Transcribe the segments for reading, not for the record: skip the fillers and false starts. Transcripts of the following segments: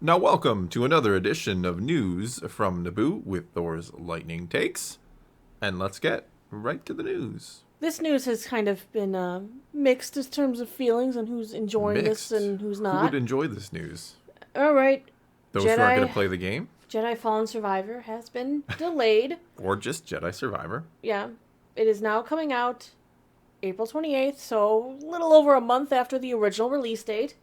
Now, welcome to another edition of News from Naboo with Thor's Lightning Takes. And let's get right to the news. This news has kind of been mixed in terms of feelings on who's enjoying this Mixed. and who's Who would not. enjoy this news? All right, Those who aren't going to play the game? Jedi Fallen Survivor has been delayed. Or just Jedi Survivor? Yeah, it is now coming out April 28th, so a little over a month after the original release date.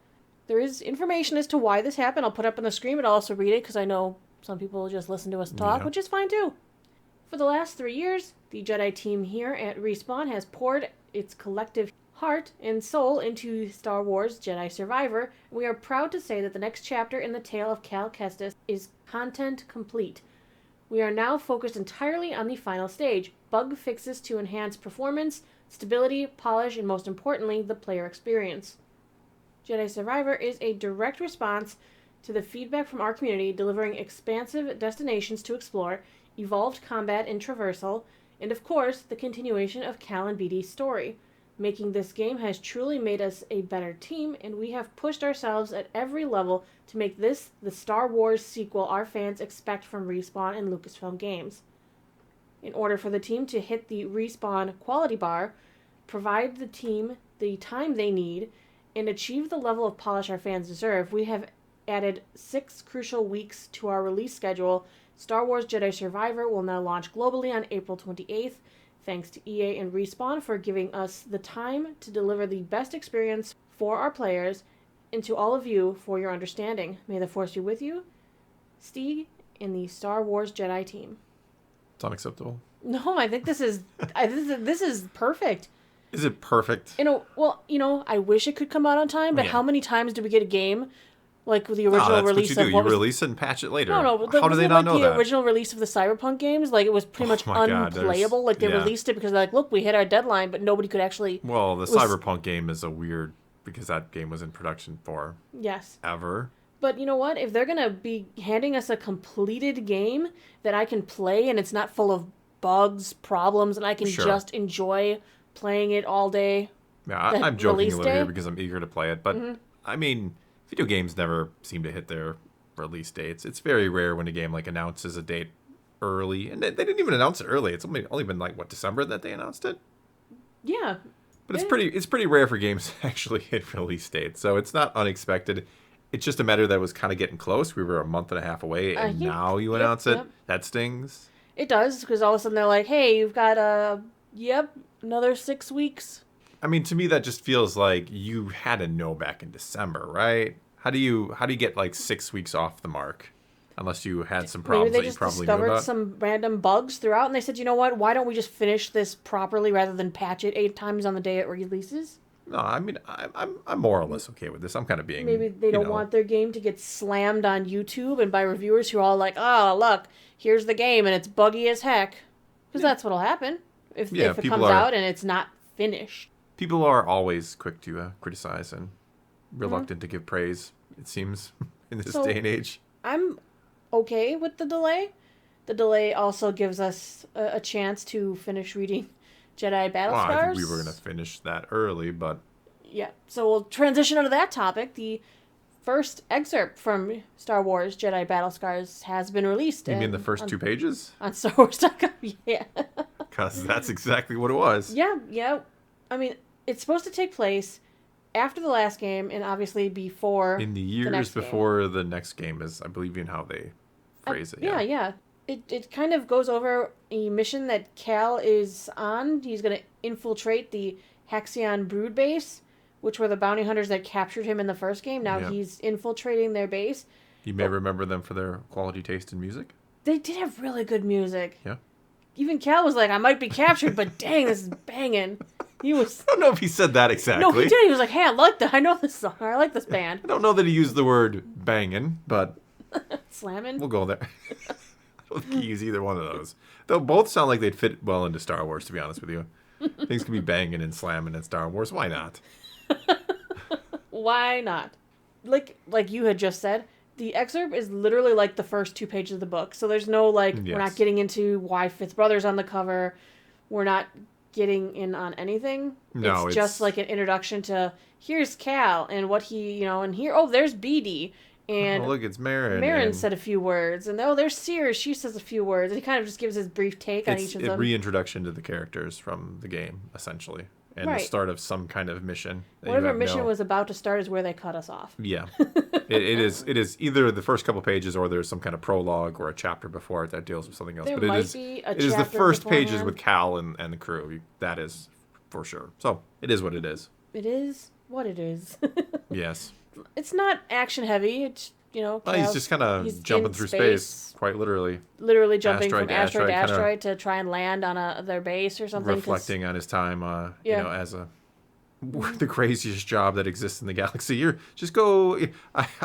There is information as to why this happened. I'll put up on the screen, but I'll also read it because I know some people just listen to us talk, which is fine too. For the last 3 years, the Jedi team here at Respawn has poured its collective heart and soul into Star Wars Jedi Survivor, and we are proud to say that the next chapter in the tale of Cal Kestis is content complete. We are now focused entirely on the final stage, bug fixes to enhance performance, stability, polish, and most importantly, the player experience. Jedi Survivor is a direct response to the feedback from our community, delivering expansive destinations to explore, evolved combat and traversal, and of course, the continuation of Cal and BD's story. Making this game has truly made us a better team, and we have pushed ourselves at every level to make this the Star Wars sequel our fans expect from Respawn and Lucasfilm games. In order for the team to hit the Respawn quality bar, provide the team the time they need, and achieve the level of polish our fans deserve, we have added 6 crucial weeks to our release schedule. Star Wars Jedi Survivor will now launch globally on April 28th. Thanks to EA and Respawn for giving us the time to deliver the best experience for our players, and to all of you for your understanding. May the Force be with you, Stieg, and the Star Wars Jedi team. It's unacceptable. No, I think this is perfect. Is it perfect? I wish it could come out on time, but how many times do we get a game like the original release what you do. of You release it and patch it later. No. How do they not know the that? original release of the Cyberpunk games, like it was pretty much unplayable. Like they released it because they're like, look, we hit our deadline, but nobody could actually. Well, the Cyberpunk game is a weird because that game was in production for ever. But you know what? If they're gonna be handing us a completed game that I can play and it's not full of bugs, problems, and I can just enjoy playing it all day. Yeah, I'm joking a little here because I'm eager to play it, but I mean, video games never seem to hit their release dates. It's very rare when a game like announces a date early, and they didn't even announce it early. It's only been like December that they announced it. Yeah, but it's pretty rare for games to actually hit release dates, so it's not unexpected. It's just a matter that was kind of getting close. We were a month and a half away, and now you announce it. That stings. It does, because all of a sudden they're like, "Hey, you've got another 6 weeks." I mean, to me, that just feels like you had to know back in December, right? How do you get like 6 weeks off the mark, unless you had some problems that you probably knew about? Maybe they just discovered some random bugs throughout, and they said, "You know what? Why don't we just finish this properly rather than patch it 8 times on the day it releases?" No, I mean, I'm more or less okay with this. I'm kind of being maybe they don't want their game to get slammed on YouTube and by reviewers who are all like, "Oh, look, here's the game and it's buggy as heck," because that's what'll happen if it comes out and it's not finished. People are always quick to criticize and reluctant to give praise, it seems, in this day and age. I'm okay with the delay. The delay also gives us a chance to finish reading Jedi Battle Scars. I think we were going to finish that early, but... Yeah, so we'll transition onto that topic. The first excerpt from Star Wars Jedi Battle Scars has been released. You mean the first 2 pages? On StarWars.com, yeah. Because that's exactly what it was. Yeah. I mean, it's supposed to take place after the last game and obviously before in the years before the next game is, I believe, in how they phrase it. Yeah. It kind of goes over a mission that Cal is on. He's going to infiltrate the Haxion Brood base, which were the bounty hunters that captured him in the first game. Now he's infiltrating their base. You may remember them for their quality taste in music. They did have really good music. Yeah. Even Cal was like, "I might be captured, but dang, this is banging." He was. I don't know if he said that exactly. No, he did. He was like, "Hey, I like that. I know this song. I like this band." I don't know that he used the word banging, but slamming. We'll go there. I don't think he used either one of those. They'll both sound like they'd fit well into Star Wars, to be honest with you. Things can be banging and slamming in Star Wars. Why not? Why not? Like you had just said, the excerpt is literally like the first 2 pages of the book. So there's no we're not getting into why Fifth Brother's on the cover. We're not getting in on anything. It's just like an introduction to here's Cal and what he, and here, there's BD And oh, look, it's Marin. Marin said a few words. And there's Sears. She says a few words. And he kind of just gives his brief take on each of them. It's a reintroduction to the characters from the game, essentially. And the start of some kind of mission. Whatever mission was about to start is where they cut us off. Yeah. It is either the first couple pages or there's some kind of prologue or a chapter before it that deals with something else. There but might be a it is the chapter first beforehand. pages with Cal and the crew. That is for sure. So it is what it is. It is what it is. Yes. It's not action heavy. It's, he's just kind of jumping through space, quite literally. Literally jumping from asteroid to asteroid, asteroid to try and land on their base or something. Reflecting on his time, as the craziest job that exists in the galaxy.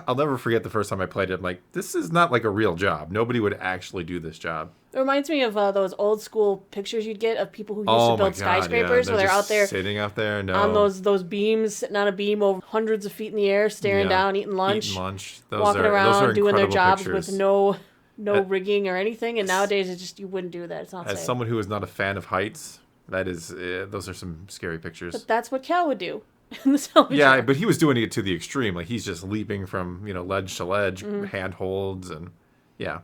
I'll never forget the first time I played it. I'm like, this is not like a real job. Nobody would actually do this job. It reminds me of those old school pictures you'd get of people who used to build skyscrapers, where they're out there sitting out there on those beams, sitting on a beam over hundreds of feet in the air, staring down, eating lunch, walking around, doing their jobs with no rigging or anything. And nowadays, it's just you wouldn't do that. It's not safe. As someone who is not a fan of heights, that is those are some scary pictures. But that's what Cal would do in the television. Yeah, but he was doing it to the extreme. Like he's just leaping from ledge to ledge, handholds, and yeah.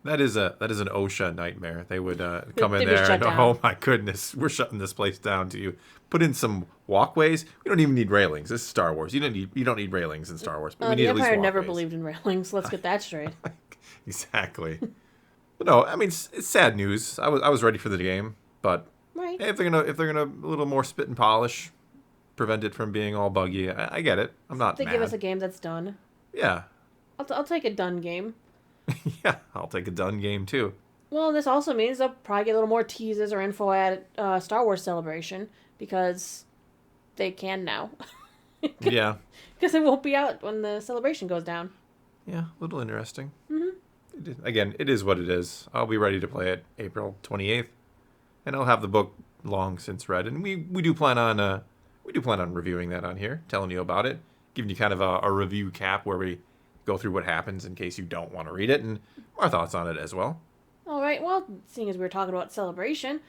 That is an OSHA nightmare. They would come in there and, oh my goodness, we're shutting this place down to you. Put in some walkways. We don't even need railings. This is Star Wars. You don't need railings in Star Wars. But we need the at least Empire walkways. never believed in railings. Let's get that straight. Exactly. But no, I mean it's sad news. I was ready for the game, but right. Hey, if they're gonna a little more spit and polish, prevent it from being all buggy. I get it. I'm not. They mad. give us a game that's done. Yeah. I'll take a done game. Yeah, I'll take a done game too. Well, this also means they'll probably get a little more teases or info at Star Wars Celebration, because they can now. Yeah. Because it won't be out when the celebration goes down. Yeah, a little interesting. Mm-hmm. Again, it is what it is. I'll be ready to play it April 28th, and I'll have the book long since read. And we do plan on reviewing that on here, telling you about it, giving you kind of a review cap where we go through what happens in case you don't want to read it, and our thoughts on it as well. All right, well, seeing as we were talking about Celebration,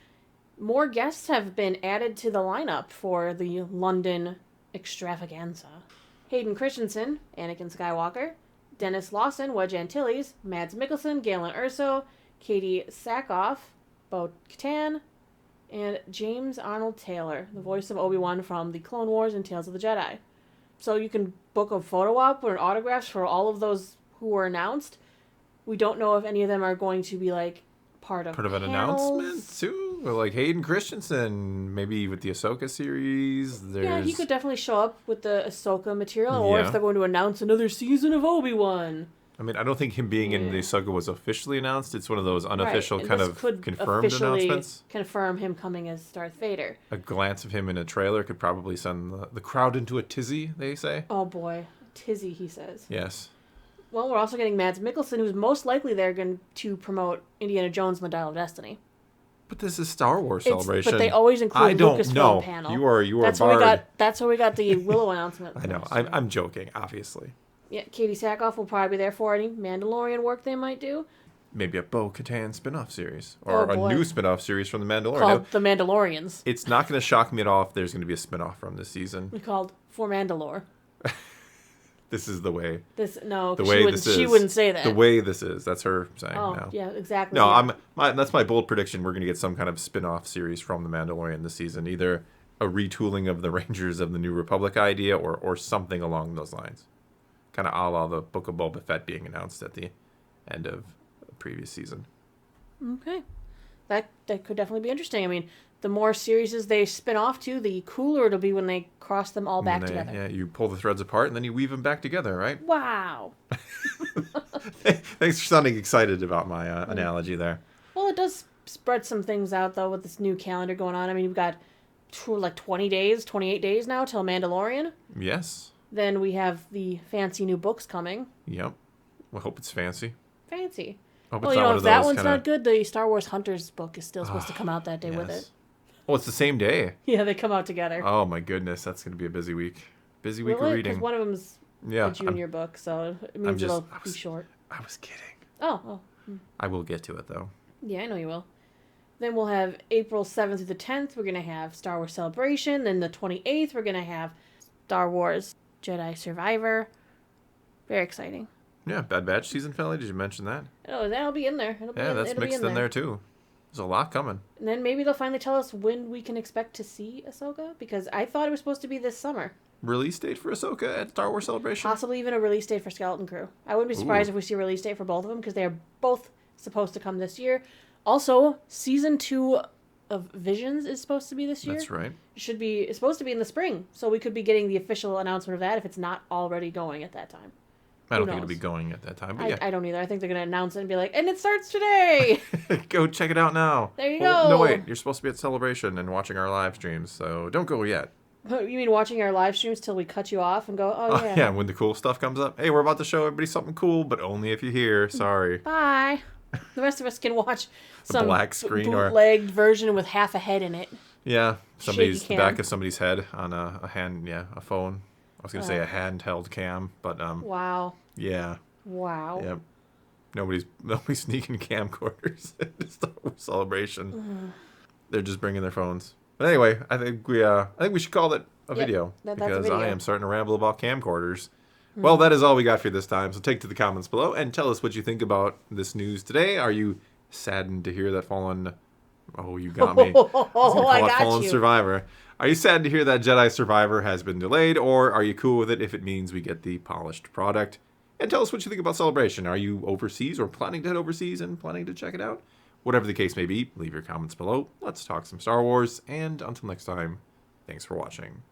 more guests have been added to the lineup for the London extravaganza. Hayden Christensen, Anakin Skywalker, Dennis Lawson, Wedge Antilles, Mads Mikkelsen, Galen Erso, Katie Sackhoff, Bo-Katan, and James Arnold Taylor, the voice of Obi-Wan from the Clone Wars and Tales of the Jedi. So you can book a photo op or autographs for all of those who were announced. We don't know if any of them are going to be part of an announcement too, or like Hayden Christensen, maybe with the Ahsoka series. Yeah, he could definitely show up with the Ahsoka material, or if they're going to announce another season of Obi-Wan. I mean, I don't think him being in the Ahsoka was officially announced. It's one of those unofficial kind of confirmed announcements. Confirm him coming as Darth Vader. A glance of him in a trailer could probably send the crowd into a tizzy, they say. Oh boy, tizzy, he says. Yes. Well, we're also getting Mads Mikkelsen, who's most likely there going to promote Indiana Jones and the Dial of Destiny. But this is Star Wars Celebration. But they always include Lucasfilm panel. You are that's barred. That's where we got the Willow announcement. I know. I'm joking, obviously. Yeah, Katie Sackhoff will probably be there for any Mandalorian work they might do. Maybe a Bo-Katan spin-off series. Or a new spin-off series from The Mandalorian. Called The Mandalorians. It's not going to shock me at all if there's going to be a spin-off from this season. Called For Mandalore. This is the way. She wouldn't say that. The way this is. That's her saying now. Yeah, exactly. No, yeah. That's my bold prediction. We're going to get some kind of spin-off series from The Mandalorian this season. Either a retooling of the Rangers of the New Republic idea or something along those lines. Kind of a la the Book of Boba Fett being announced at the end of the previous season. Okay. That could definitely be interesting. I mean, the more series they spin off to, the cooler it'll be when they cross them all back together. Yeah, you pull the threads apart and then you weave them back together, right? Wow. Thanks for sounding excited about my analogy there. Well, it does spread some things out, though, with this new calendar going on. I mean, you've got 28 days now till Mandalorian. Yes. Then we have the fancy new books coming. Yep. Well, hope it's fancy. Fancy. Hope well, it's not if that one's not good, the Star Wars Hunters book is still supposed to come out that day with it. Oh, it's the same day. Yeah, they come out together. Oh my goodness, that's going to be a busy week. Busy week of reading. Because one of them's a junior book, so it means it'll be short. I was kidding. Oh. I will get to it, though. Yeah, I know you will. Then we'll have April 7th through the 10th, we're going to have Star Wars Celebration. Then the 28th, we're going to have Star Wars Jedi Survivor. Very exciting. Yeah, Bad Batch season finale. Did you mention that? Oh, that'll be in there. That's it'll mixed be in there too. There's a lot coming. And then maybe they'll finally tell us when we can expect to see Ahsoka, because I thought it was supposed to be this summer. Release date for Ahsoka at Star Wars Celebration? Possibly even a release date for Skeleton Crew. I wouldn't be surprised if we see a release date for both of them, because they are both supposed to come this year. Also, season 2 of Visions is supposed to be this year. That's right. It's supposed to be in the spring, so we could be getting the official announcement of that if it's not already going at that time. I don't think it'll be going at that time, but yeah. I don't either. I think they're going to announce it and be like, and it starts today! Go check it out now. There you go. No, wait. You're supposed to be at Celebration and watching our live streams, so don't go yet. You mean watching our live streams till we cut you off and go, oh yeah. Yeah, when the cool stuff comes up. Hey, we're about to show everybody something cool, but only if you're here. Sorry. Bye. The rest of us can watch some black screen bootlegged version with half a head in it. Yeah, the back of somebody's head on a phone. I was going to say a handheld cam, but wow. Yeah. Wow. Yep. Nobody's sneaking camcorders at the Star Wars Celebration. Mm-hmm. They're just bringing their phones. But anyway, I think we should call it a video that's because a video. I am starting to ramble about camcorders. Mm-hmm. Well, that is all we got for this time. So take to the comments below and tell us what you think about this news today. Are you saddened to hear that Fallen? Oh, you got me. I got Fallen you. Survivor. Are you sad to hear that Jedi Survivor has been delayed, or are you cool with it if it means we get the polished product? And tell us what you think about Celebration. Are you overseas or planning to head overseas and planning to check it out? Whatever the case may be, leave your comments below. Let's talk some Star Wars, and until next time, thanks for watching.